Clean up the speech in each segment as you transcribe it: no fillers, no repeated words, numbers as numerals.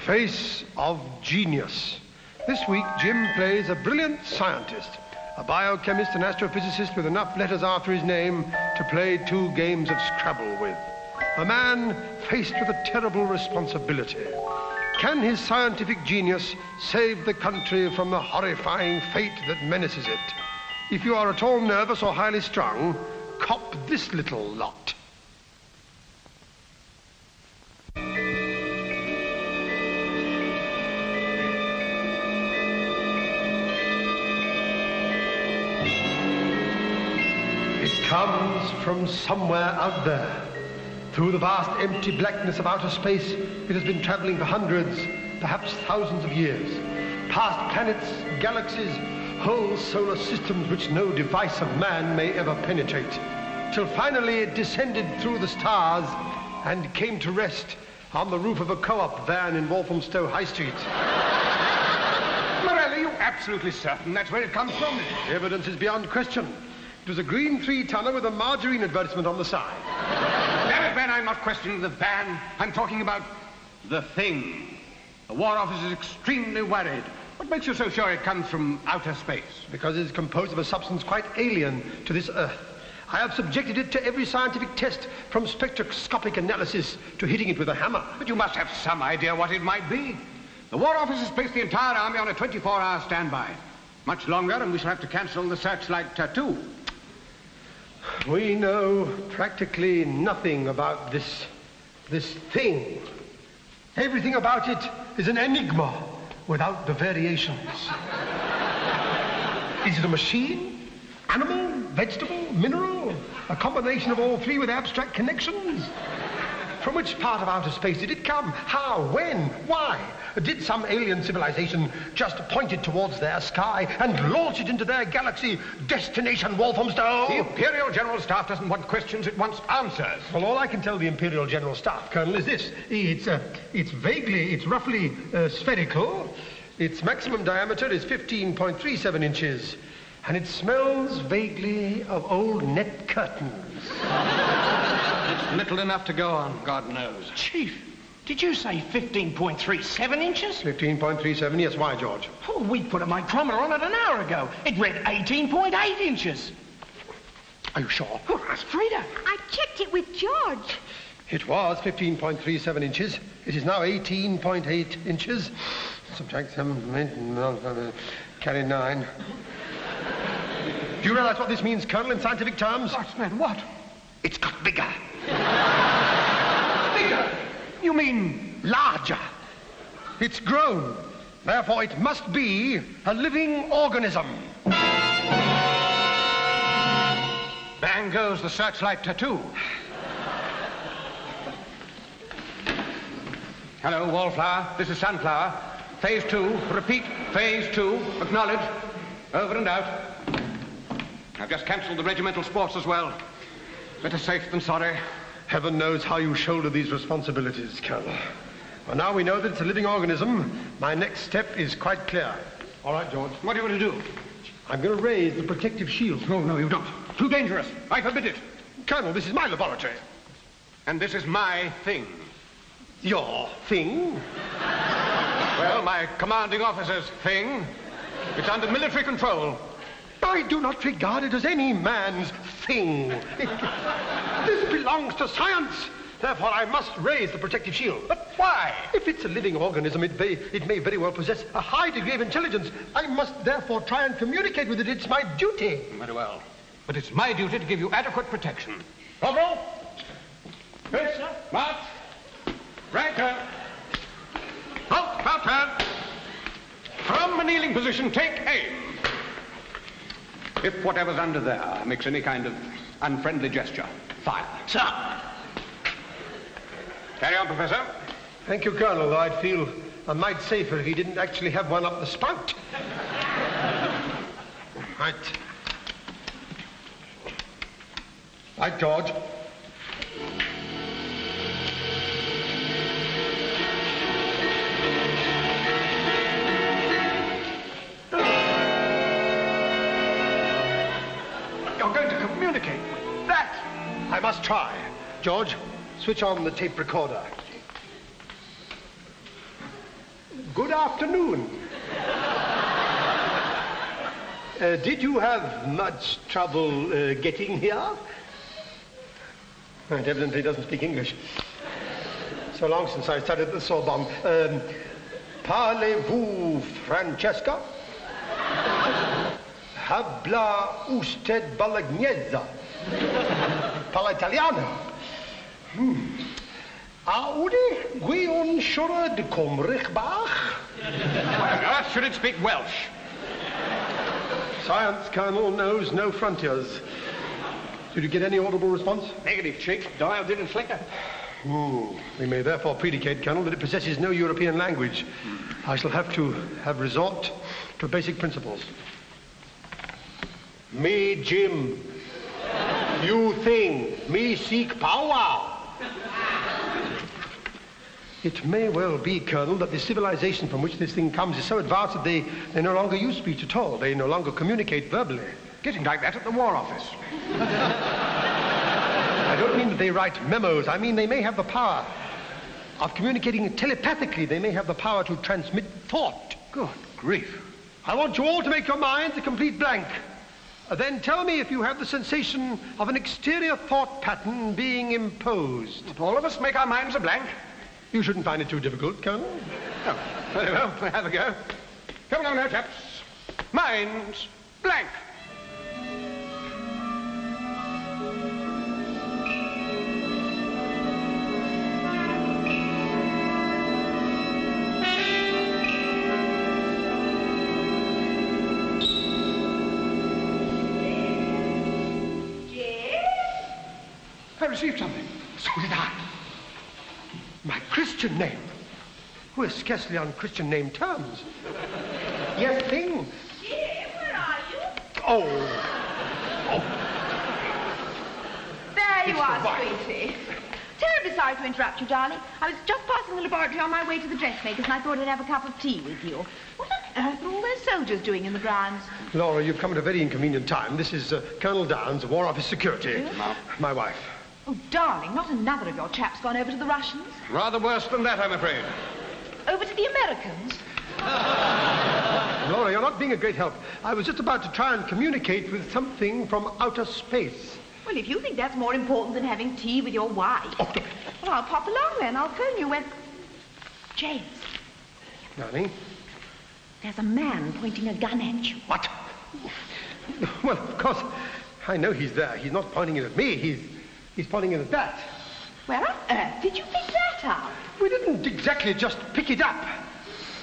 Face of Genius. This week, Jim plays a brilliant scientist, a biochemist and astrophysicist with enough letters after his name to play 2 games of Scrabble with. A man faced with a terrible responsibility. Can his scientific genius save the country from the horrifying fate that menaces it? If you are at all nervous or highly strung, cop this little lot. It comes from somewhere out there. Through the vast empty blackness of outer space, it has been traveling for hundreds, perhaps thousands of years. Past planets, galaxies, whole solar systems which no device of man may ever penetrate. Till finally it descended through the stars and came to rest on the roof of a co-op van in Walthamstow High Street. Morell, are you absolutely certain that's where it comes from? The evidence is beyond question. It was a green 3-tonner with a margarine advertisement on the side. Damn it, Ben, I'm not questioning the van. I'm talking about the thing. The War Office is extremely worried. What makes you so sure it comes from outer space? Because it is composed of a substance quite alien to this Earth. I have subjected it to every scientific test, from spectroscopic analysis to hitting it with a hammer. But you must have some idea what it might be. The War Office has placed the entire army on a 24-hour standby. Much longer, and we shall have to cancel the searchlight tattoo. We know practically nothing about this thing. Everything about it is an enigma without the variations. Is it a machine? Animal? Vegetable? Mineral? A combination of all 3 with abstract connections? From which part of outer space did it come? How? When? Why? Did some alien civilization just point it towards their sky and launch it into their galaxy? Destination Walthamstow? The Imperial General Staff doesn't want questions, it wants answers. Well, all I can tell the Imperial General Staff, Colonel, is this. It's roughly spherical. Its maximum diameter is 15.37 inches. And it smells vaguely of old net curtains. It's little enough to go on, God knows. Chief, did you say 15.37 inches? 15.37, yes. Why, George? Oh, we put a micrometer on it an hour ago. It read 18.8 inches. Are you sure? Oh, ask Frida. I checked it with George. It was 15.37 inches. It is now 18.8 inches. Subtract 7, carry 9. Do you realize what this means, Colonel, in scientific terms? What's that? What? It's got bigger. Bigger? You mean larger? It's grown. Therefore, it must be a living organism. Bang goes the searchlight tattoo. Hello, Wallflower. This is Sunflower. Phase 2. Repeat. Phase 2. Acknowledge. Over and out. I've just cancelled the regimental sports as well. Better safe than sorry. Heaven knows how you shoulder these responsibilities, Colonel. Well, now we know that it's a living organism, my next step is quite clear. All right, George. What are you going to do? I'm going to raise the protective shield. No, you don't. Too dangerous. I forbid it. Colonel, this is my laboratory. And this is my thing. Your thing? Well, my commanding officer's thing. It's under military control. I do not regard it as any man's thing. This belongs to science. Therefore, I must raise the protective shield. But why? If it's a living organism, it may very well possess a high degree of intelligence. I must therefore try and communicate with it. It's my duty. Very well. But it's my duty to give you adequate protection. Corporal? Yes, sir. March. Right turn. Halt, about turn. From a kneeling position, take aim. If whatever's under there makes any kind of unfriendly gesture, fire. Sir. Carry on, Professor. Thank you, Colonel, though I'd feel a mite safer if he didn't actually have one up the spout. Right. Right, George. You're going to communicate with that. I must try. George, switch on the tape recorder. Good afternoon. Did you have much trouble getting here? It evidently doesn't speak English. So long since I studied at the Sorbonne. Parlez-vous Francesca? Habla usted bolognese? Parla italiano? Audi Guion Shurad Comrichbach? Why on earth should it speak Welsh? Science, Colonel, knows no frontiers. Did you get any audible response? Negative, Chief. Dial didn't flicker. We may therefore predicate, Colonel, that it possesses no European language. I shall have to resort to basic principles. Me, Jim. You thing. Me seek power. It may well be, Colonel, that the civilization from which this thing comes is so advanced that they no longer use speech at all. They no longer communicate verbally. Getting like that at the War Office. I don't mean that they write memos. I mean they may have the power of communicating telepathically. They may have the power to transmit thought. Good grief. I want you all to make your minds a complete blank. Then tell me if you have the sensation of an exterior thought pattern being imposed. But all of us make our minds a blank. You shouldn't find it too difficult, Colonel. Oh, very well. We'll have a go. Come along now, chaps. Minds blank. I received something. So did I. My Christian name. We're scarcely on Christian name terms. Yes, thing. Jim, where are you? Oh. There you It's are, the wife. sweetie. Terribly sorry to interrupt you, darling. I was just passing the laboratory on my way to the dressmaker's and I thought I'd have a cup of tea with you. What on earth are all those soldiers doing in the grounds? Laura, you've come at a very inconvenient time. This is Colonel Downs, War Office Security. My wife. Oh, darling, not another of your chaps gone over to the Russians? Rather worse than that, I'm afraid. Over to the Americans? Laura, you're not being a great help. I was just about to try and communicate with something from outer space. Well, if you think that's more important than having tea with your wife... Oh, Well, I'll pop along then. I'll phone you when... James, darling. there's a man pointing a gun at you. What? Well, of course, I know he's there. He's not pointing it at me. He's pointing it at that. Where on earth did you pick that up? We didn't exactly just pick it up.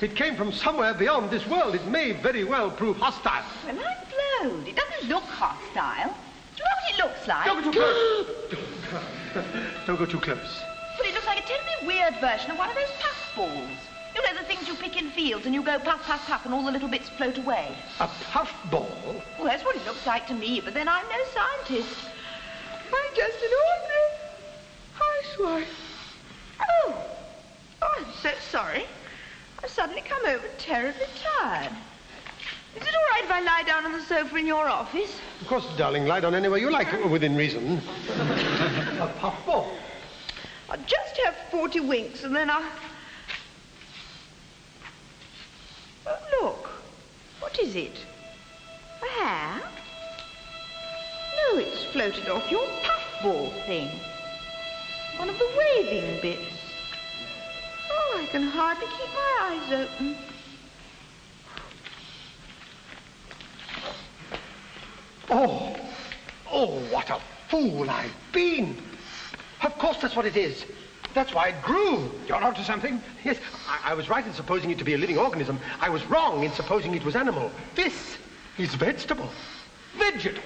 It came from somewhere beyond this world. It may very well prove hostile. Well, I'm blowed. It doesn't look hostile. Do you know what it looks like? Don't go too close. Don't go too close. Well, it looks like a terribly weird version of one of those puff balls. You know, the things you pick in fields and you go puff, puff, puff and all the little bits float away. A puff ball? Well, that's what it looks like to me, but then I'm no scientist. I'm just an ordinary housewife. Oh, I'm so sorry. I've suddenly come over terribly tired. Is it all right if I lie down on the sofa in your office? Of course, darling, lie down anywhere you like, within reason. A puff ball? I'll just have 40 winks and then I'll... Oh, look. What is it? A hair? No, it's floated off your puffball thing. One of the waving bits. Oh, I can hardly keep my eyes open. Oh, what a fool I've been. Of course that's what it is. That's why it grew. You're onto something? Yes, I was right in supposing it to be a living organism. I was wrong in supposing it was animal. This is vegetable. Vegetable?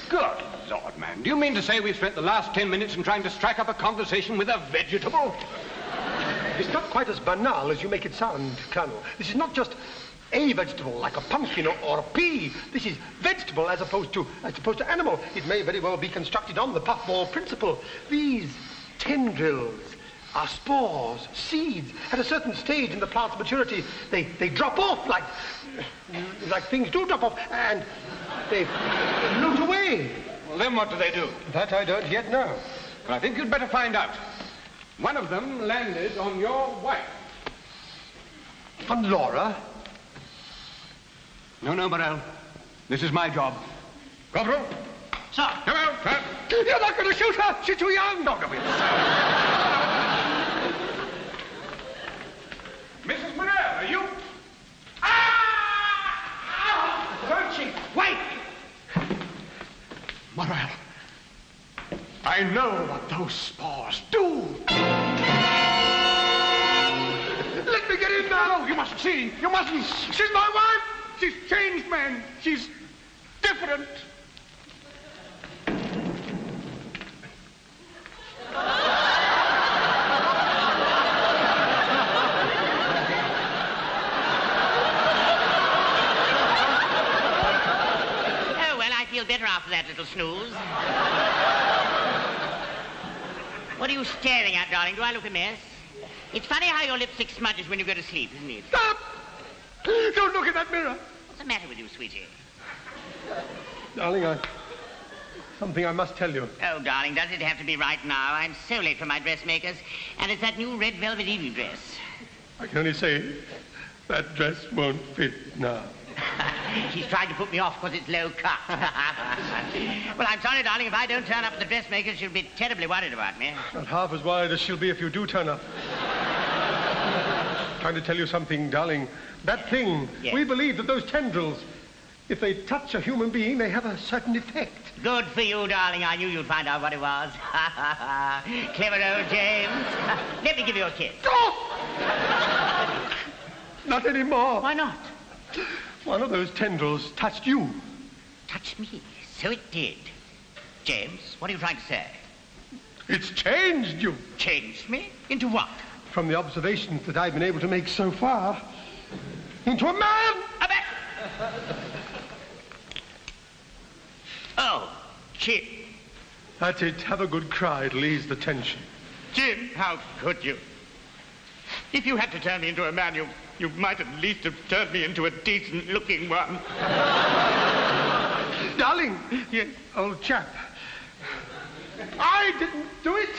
Good Lord, man. Do you mean to say we've spent the last 10 minutes in trying to strike up a conversation with a vegetable? It's not quite as banal as you make it sound, Colonel. This is not just a vegetable like a pumpkin or a pea. This is vegetable as opposed to animal. It may very well be constructed on the puffball principle. These tendrils are spores, seeds. At a certain stage in the plant's maturity, they drop off like things do drop off, and they float away. Well, then what do they do? That I don't yet know. Well, I think you'd better find out. One of them landed on your wife. And Laura? No, Morel. This is my job. Corporal? Sir. Come out, sir. You're not going to shoot her. She's too young. Don't be Mrs. Muir, are you? Don't she? Wait! Morel, I know what those spores do. Let me get in now. No, you mustn't see. You mustn't. She's my wife. She's changed, man. She's different. Better after that little snooze. What are you staring at, darling? Do I look a mess? It's funny how your lipstick smudges when you go to sleep, isn't it? Stop! Don't look in that mirror. What's the matter with you, sweetie? Darling, something I must tell you. Oh, darling, does it have to be right now? I'm so late for my dressmakers, and it's that new red velvet evening dress. I can only say that dress won't fit now. She's trying to put me off because it's low cut. Well, I'm sorry, darling. If I don't turn up at the dressmaker, she'll be terribly worried about me. Not half as worried as she'll be if you do turn up. Trying to tell you something, darling. That thing, yes. We believe that those tendrils, if they touch a human being, they have a certain effect. Good for you, darling. I knew you'd find out what it was. Clever old James. Let me give you a kiss. Oh! Not anymore. Why not? One of those tendrils touched you. Touched me? So it did. James, what are you trying to say? It's changed you. Changed me? Into what? From the observations that I've been able to make so far, into a man! A man! Oh, Jim. That's it. Have a good cry. It'll ease the tension. Jim, how could you? If you had to turn me into a man, you might at least have turned me into a decent-looking one. Darling, yes, old chap. I didn't do it.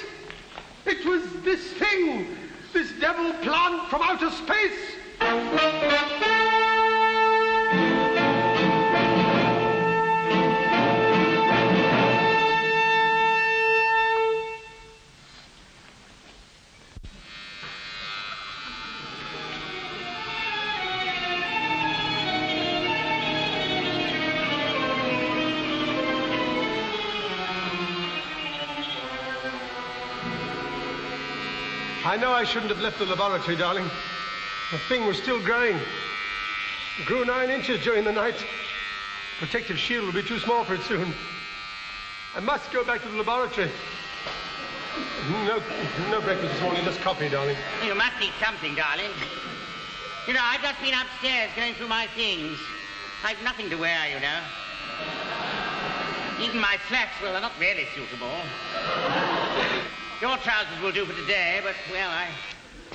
It was this thing, this devil plant from outer space. I know I shouldn't have left the laboratory, darling. The thing was still growing. It grew 9 inches during the night. The protective shield will be too small for it soon. I must go back to the laboratory. No breakfast this morning, just coffee, darling. You must eat something, darling. You know, I've just been upstairs going through my things. I've nothing to wear, you know. Even my slacks, well, they're not really suitable. Your trousers will do for today, but, well,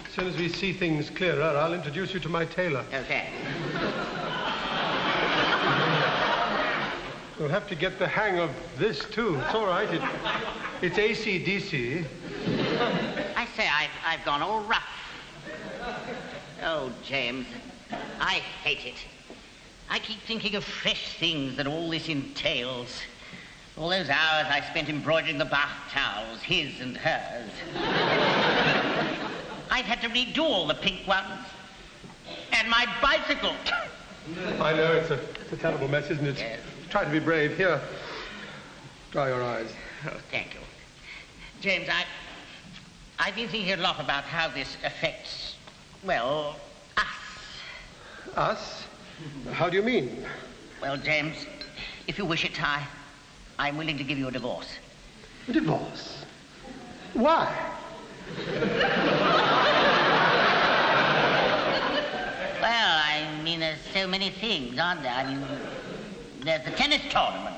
As soon as we see things clearer, I'll introduce you to my tailor. Okay. You'll have to get the hang of this, too. It's all right. It's AC/DC. I say, I've gone all rough. Oh, James, I hate it. I keep thinking of fresh things that all this entails. All those hours I spent embroidering the bath towels, his and hers. I've had to redo all the pink ones. And my bicycle. I know, it's a terrible mess, isn't it? Yes. Try to be brave. Here, dry your eyes. Oh, thank you. James, I've been thinking a lot about how this affects, well, us. Us? How do you mean? Well, James, if you wish it, I'm willing to give you a divorce. A divorce? Why? Well, I mean, there's so many things, aren't there? I mean, there's the tennis tournament.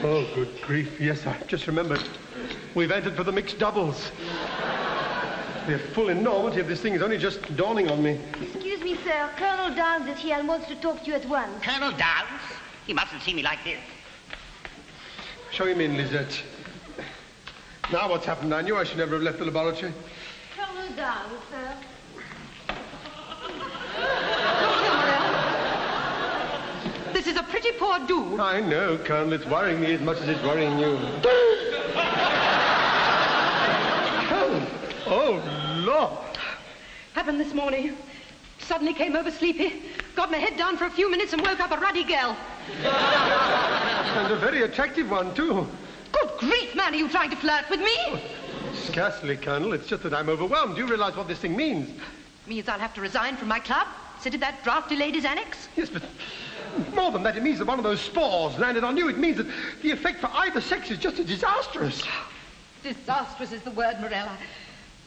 Oh, good grief. Yes, I just remembered. We've entered for the mixed doubles. The full enormity of this thing is only just dawning on me. Excuse me, sir. Colonel Downs is here and wants to talk to you at once. Colonel Downs? He mustn't see me like this. Show him in, Lisette. Now what's happened? I knew I should never have left the laboratory. Colonel Downs, sir. this is a pretty poor do. I know, Colonel. It's worrying me as much as it's worrying you. Oh, Lord. Happened this morning. Suddenly came over sleepy, got my head down for a few minutes and woke up a ruddy girl. And a very attractive one, too. Good grief, man, are you trying to flirt with me? Scarcely, Colonel. It's just that I'm overwhelmed. Do you realize what this thing means? Means I'll have to resign from my club? Sit at that drafty ladies' annex? Yes, but more than that, it means that one of those spores landed on you. It means that the effect for either sex is just as disastrous. Disastrous is the word, Morella.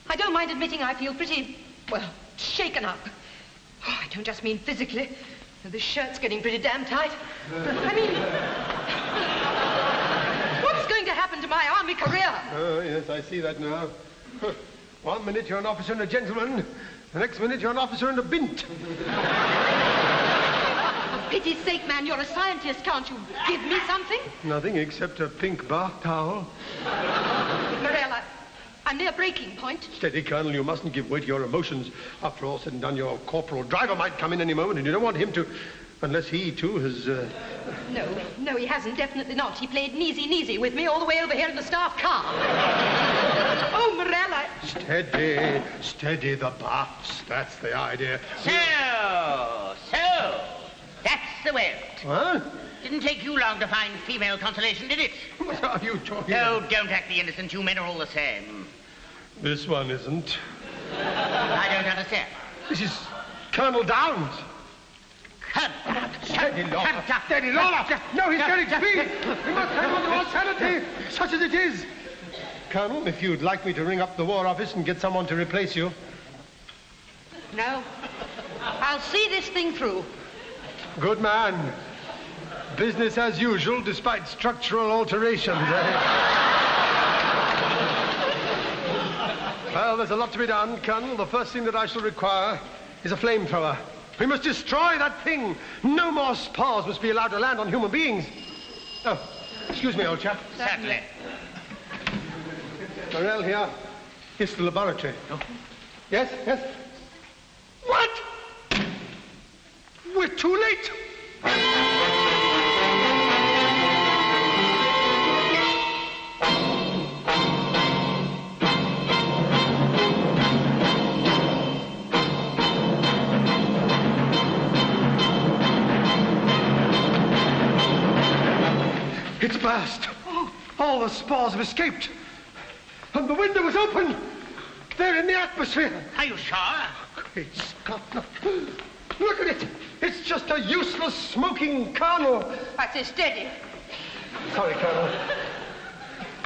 I don't mind admitting I feel pretty, well, shaken up. Oh, I don't just mean physically. This shirt's getting pretty damn tight. I mean, what's going to happen to my army career? Oh, yes, I see that now. 1 minute you're an officer and a gentleman. The next minute you're an officer and a bint. For pity's sake, man, you're a scientist. Can't you give me something? Nothing except a pink bath towel. Morella, I'm near breaking point. Steady, Colonel. You mustn't give way to your emotions. After all said and done, your corporal driver might come in any moment, and you don't want him to... Unless he, too, has... No, he hasn't. Definitely not. He played neasy with me all the way over here in the staff car. Oh, Morella. Steady the baths. That's the idea. So, that's the way of it. What? Didn't take you long to find female consolation, did it? What are you talking No, about? don't act the innocent. You men are all the same. This one isn't. I don't understand. This is Colonel Downs. Steady, Lola. Steady, Lola. No, he's getting speed. We must hang on to our sanity, such as it is. Colonel, if you'd like me to ring up the War Office and get someone to replace you. No. I'll see this thing through. Good man. Business as usual, despite structural alterations, eh? Well, there's a lot to be done, Colonel. The first thing that I shall require is a flamethrower. We must destroy that thing. No more spores must be allowed to land on human beings. Oh, excuse me, old chap. Certainly. Morel here. Here's the laboratory. Oh. Yes? What? We're too late. It's burst. All the spores have escaped. And the window was open. They're in the atmosphere. Are you sure? Great Scott. Look at it. It's just a useless smoking kernel. That's it, steady. Sorry, Colonel.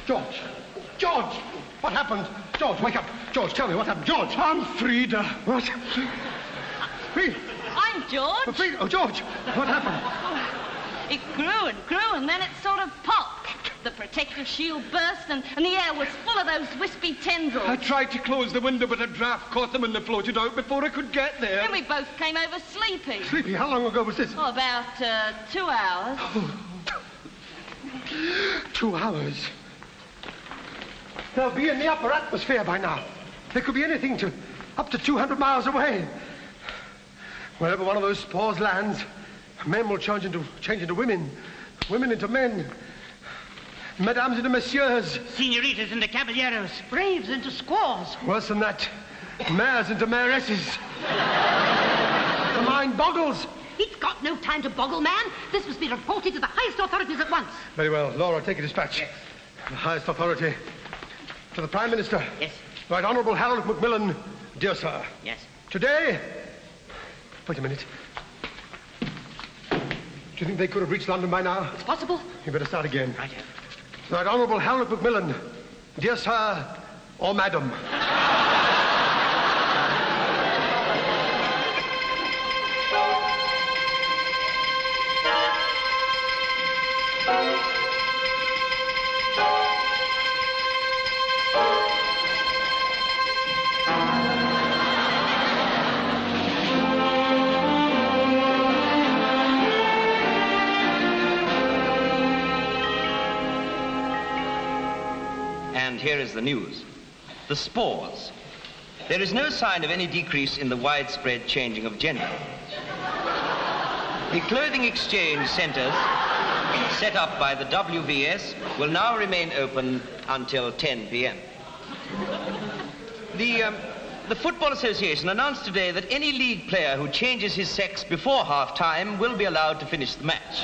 George. What happened? George, wake up. George, tell me what happened. George. I'm Frida. What? Frida. I'm George. Frida. Oh, George. What happened? It grew, and then it sort of popped. The protective shield burst, and the air was full of those wispy tendrils. I tried to close the window, but a draft caught them and they floated out before I could get there. Then we both came over sleepy. Sleepy? How long ago was this? Oh, about 2 hours. 2 hours. They'll be in the upper atmosphere by now. They could be anything to up to 200 miles away. Wherever one of those spores lands, men will change into women, women into men, mesdames into messieurs, Senoritas into caballeros. Braves into squaws. worse than that, mayors into mayoresses. The mind boggles. It's got no time to boggle, man. This must be reported to the highest authorities at once. Very well. Laura, take a dispatch. Yes. The highest authority. To the Prime Minister. Yes. Right Honourable Harold Macmillan, dear sir. Yes. Today... Wait a minute. Do you think they could have reached London by now? It's possible. You better start again. Right. Right Honourable Harold Macmillan, dear sir or madam. And here is the news. The spores. There is no sign of any decrease in the widespread changing of gender. The clothing exchange centres set up by the WVS will now remain open until 10 p.m. The Football Association announced today that any league player who changes his sex before half-time will be allowed to finish the match.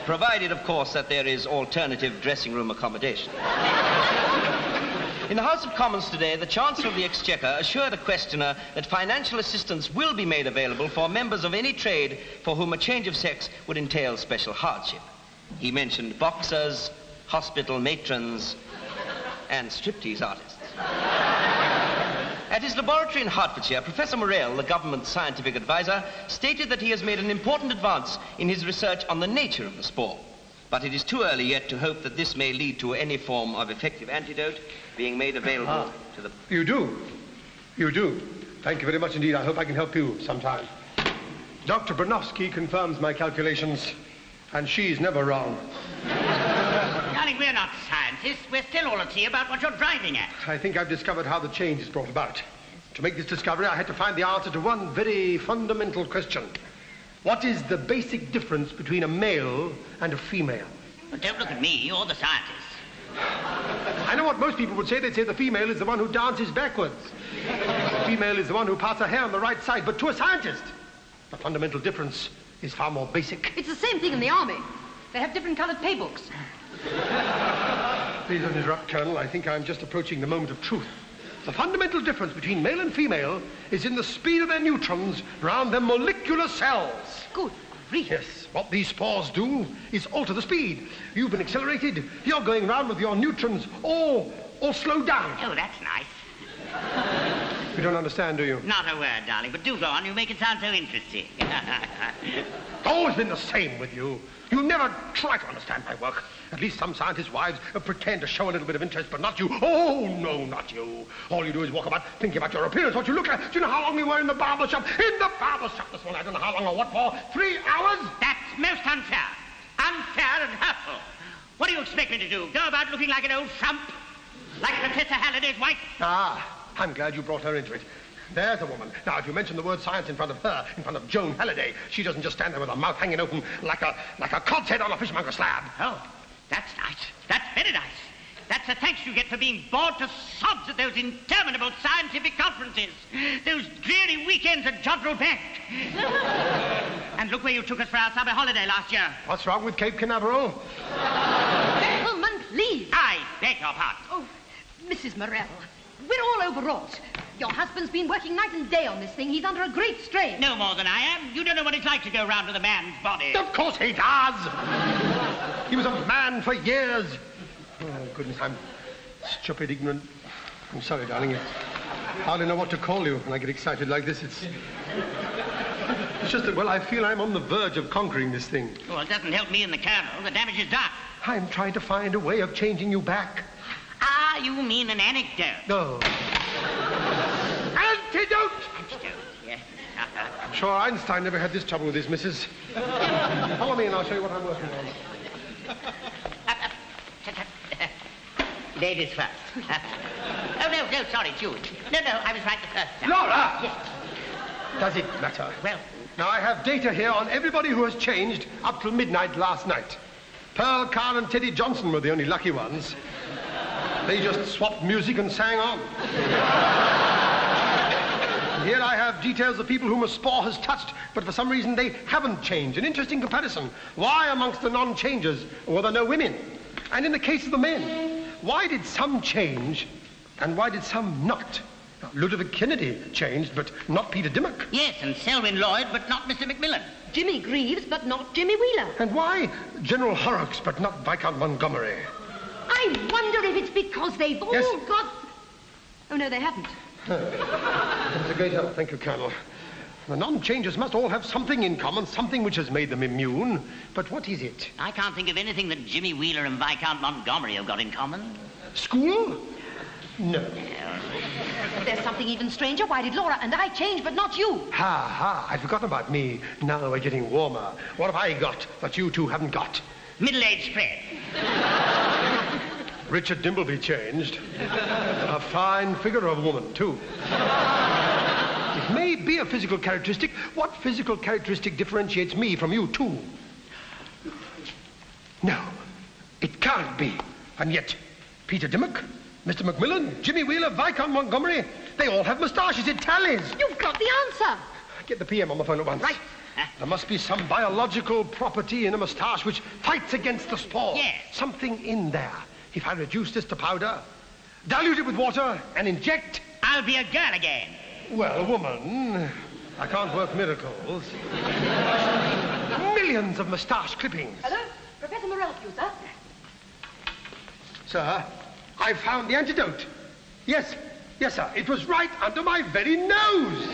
Provided, of course, that there is alternative dressing room accommodation. In the House of Commons today, the Chancellor of the Exchequer assured a questioner that financial assistance will be made available for members of any trade for whom a change of sex would entail special hardship. He mentioned boxers, hospital matrons, and striptease artists. At his laboratory in Hertfordshire, Professor Morell, the government scientific advisor, stated that he has made an important advance in his research on the nature of the spore. But it is too early yet to hope that this may lead to any form of effective antidote being made available to the... You do. You do. Thank you very much indeed. I hope I can help you sometime. Dr. Bronowski confirms my calculations, and she's never wrong. Darling, we're not scientists. We're still all at sea about what you're driving at. I think I've discovered how the change is brought about. To make this discovery, I had to find the answer to one very fundamental question. What is the basic difference between a male and a female? Well, don't look at me. You're the scientist. I know what most people would say. They'd say the female is the one who dances backwards. The female is the one who parts her hair on the right side. But to a scientist, the fundamental difference is far more basic. It's the same thing in the army. They have different colored pay books. Please don't interrupt, Colonel. I think I'm just approaching the moment of truth. The fundamental difference between male and female is in the speed of their neutrons around their molecular cells. Good grief. Yes, what these spores do is alter the speed. You've been accelerated. You're going round with your neutrons all slowed down. Oh, that's nice. You don't understand, do you? Not a word, darling, but do go on. You make it sound so interesting. It's always been the same with you. You never try to understand my work. At least some scientists' wives pretend to show a little bit of interest, but not you. Oh, no, not you. All you do is walk about thinking about your appearance, what you look like. Do you know how long we were in the barber shop? In the barber shop this morning. I don't know how long or what for. 3 hours? That's most unfair. Unfair and hurtful. What do you expect me to do? Go about looking like an old frump? Like Professor Halliday's wife? Ah, I'm glad you brought her into it. There's a woman. Now, if you mention the word science in front of her, in front of Joan Halliday, she doesn't just stand there with her mouth hanging open like a cod's head on a fishmonger's slab. Oh, that's nice. That's very nice. That's the thanks you get for being bored to sobs at those interminable scientific conferences. Those dreary weekends at Jodrell Bank. And look where you took us for our summer holiday last year. What's wrong with Cape Canaveral? Gentlemen, please. I beg your pardon. Oh, Mrs. Morell, we're all overwrought. Your husband's been working night and day on this thing. He's under a great strain. No more than I am. You don't know what it's like to go round with a man's body. Of course he does. He was a man for years. Oh, goodness, I'm stupid, ignorant. I'm sorry, darling. I hardly know what to call you when I get excited like this. It's just that, well, I feel I'm on the verge of conquering this thing. Well, it doesn't help me and the Colonel. The damage is done. I'm trying to find a way of changing you back. Ah, you mean an anecdote. No. Antidote! Antidote, yes. I'm sure Einstein never had this trouble with his missus. Follow me and I'll show you what I'm working on. Ladies first. Oh, no, sorry, Jude. No, I was right the first time. Laura! Yes. Does it matter? Well... Now, I have data here on everybody who has changed up till midnight last night. Pearl, Carl, and Teddy Johnson were the only lucky ones. They just swapped music and sang on. And here I have details of people whom a spore has touched, but for some reason they haven't changed. An interesting comparison. Why amongst the non-changers were there no women? And in the case of the men, why did some change and why did some not? Now, Ludovic Kennedy changed, but not Peter Dimmock. Yes, and Selwyn Lloyd, but not Mr. Macmillan. Jimmy Greaves, but not Jimmy Wheeler. And why General Horrocks, but not Viscount Montgomery? I wonder if it's because they've all got... Oh, no, they haven't. That's a great help. Thank you, Colonel. The non-changers must all have something in common, something which has made them immune. But what is it? I can't think of anything that Jimmy Wheeler and Viscount Montgomery have got in common. School? No. There's something even stranger. Why did Laura and I change, but not you? I'd forgotten about me. Now we're getting warmer. What have I got that you two haven't got? Middle-aged spread. Richard Dimbleby changed. A fine figure of a woman, too. He It may be a physical characteristic. What physical characteristic differentiates me from you two? No, it can't be. And yet, Peter Dimmock, Mr. Macmillan, Jimmy Wheeler, Viscount Montgomery, they all have moustaches. It tallies. You've got the answer. Get the PM on the phone at once. Right. There must be some biological property in a moustache which fights against the spore. Yes. Something in there. If I reduce this to powder, dilute it with water, and inject... I'll be a girl again. Well, a woman. I can't work miracles. Millions of moustache clippings. Hello? Professor Morell, you, sir. Sir, I found the antidote. Yes, sir. It was right under my very nose.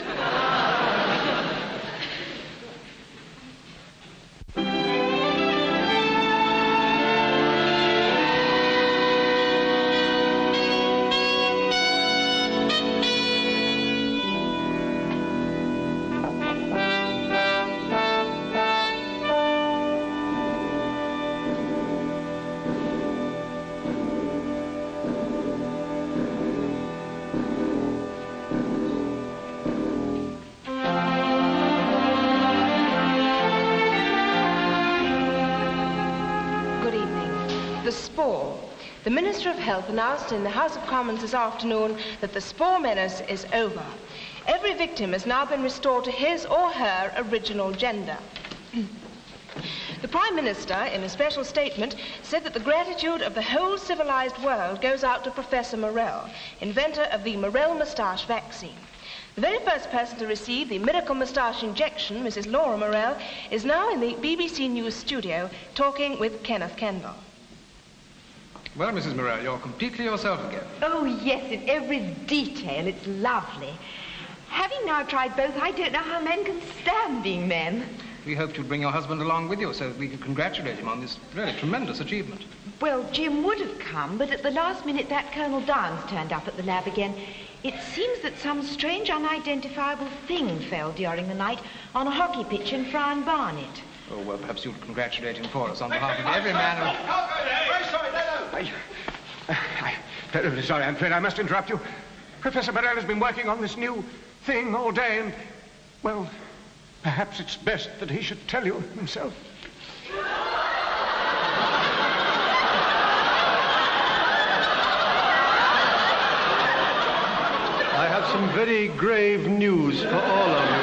The Minister of Health announced in the House of Commons this afternoon that the spore menace is over. Every victim has now been restored to his or her original gender. The Prime Minister, in a special statement, said that the gratitude of the whole civilized world goes out to Professor Morell, inventor of the Morell moustache vaccine. The very first person to receive the miracle moustache injection, Mrs. Laura Morell, is now in the BBC News studio talking with Kenneth Kendall. Well, Mrs. Morell, you're completely yourself again. Oh, yes, in every detail. It's lovely. Having now tried both, I don't know how men can stand being men. We hoped you'd bring your husband along with you so that we could congratulate him on this really tremendous achievement. Well, Jim would have come, but at the last minute that Colonel Downs turned up at the lab again. It seems that some strange unidentifiable thing fell during the night on a hockey pitch in Frown Barnet. Oh, well, perhaps you'll congratulate him for us on behalf of every man who... I'm terribly sorry. I'm afraid I must interrupt you. Professor Morell has been working on this new thing all day, and, well, perhaps it's best that he should tell you himself. I have some very grave news for all of you.